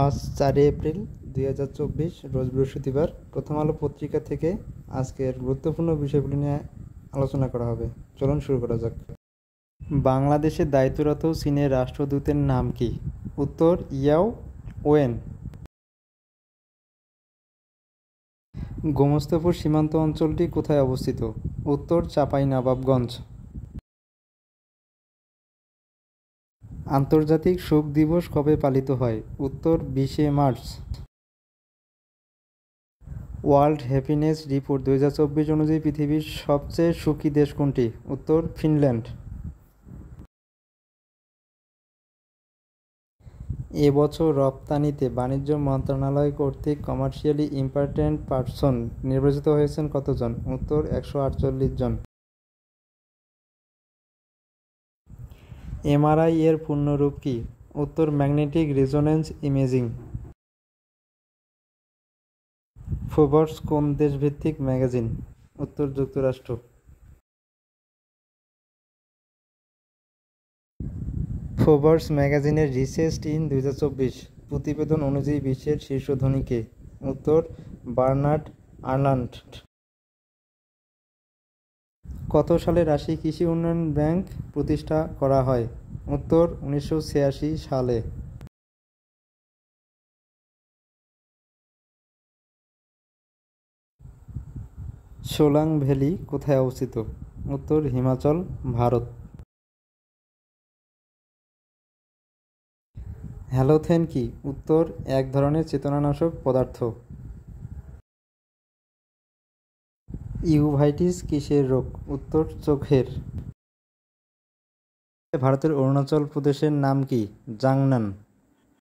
আজ 4 এপ্রিল 2024 রোজ বৃহস্পতিবার। প্রথম আলো পত্রিকা থেকে আজকের গুরুত্বপূর্ণ বিষয়গুলি নিয়ে আলোচনা করা হবে। চলুন শুরু করা যাক। বাংলাদেশে দায়িত্বরত চীনের রাষ্ট্রদূতের নাম কি? উত্তর ইয়াও ওয়েন। গোমস্তাপুর সীমান্ত অঞ্চলটি কোথায় অবস্থিত? উত্তর চাঁপাইনবাবগঞ্জ। আন্তর্জাতিক শোক দিবস কবে পালিত হয়? উত্তর 20শে মার্চ। ওয়ার্ল্ড হ্যাপিনেস রিপোর্ট 2024 অনুযায়ী পৃথিবীর সবচেয়ে সুখী দেশ কোনটি? উত্তর ফিনল্যান্ড। এবছর রপ্তানিতে বাণিজ্য মন্ত্রণালয় কর্তৃক কমার্শিয়ালি ইম্পর্ট্যান্ট পারসন নির্বাচিত হয়েছেন কতজন? উত্তর 148 জন। এমআরআই এর পূর্ণরূপ কি? উত্তর ম্যাগনেটিক রেজোন্যান্স ইমেজিং। ফোর্বস কোন দেশভিত্তিক ম্যাগাজিন? উত্তর যুক্তরাষ্ট্র। ফোর্বস ম্যাগাজিনের রিচেস্ট ইন 2024 প্রতিবেদন অনুযায়ী বিশ্বের শীর্ষ ধনী কে? উত্তর বার্নার্ড আর্নল্ড। কত সালে রাশি কৃষি উন্নয়ন ব্যাংক প্রতিষ্ঠা করা হয়? উত্তর 1986 সালে। সোলাং ভ্যালি কোথায় অবস্থিত? উত্তর হিমাচল, ভারত। হ্যালোথেন কি? উত্তর এক ধরনের চেতনানাশক পদার্থ। ইউভাইটিস কিসের রোগ? উত্তর চোখের। ভারতের অরুণাচল প্রদেশের নাম কি? জাংনান।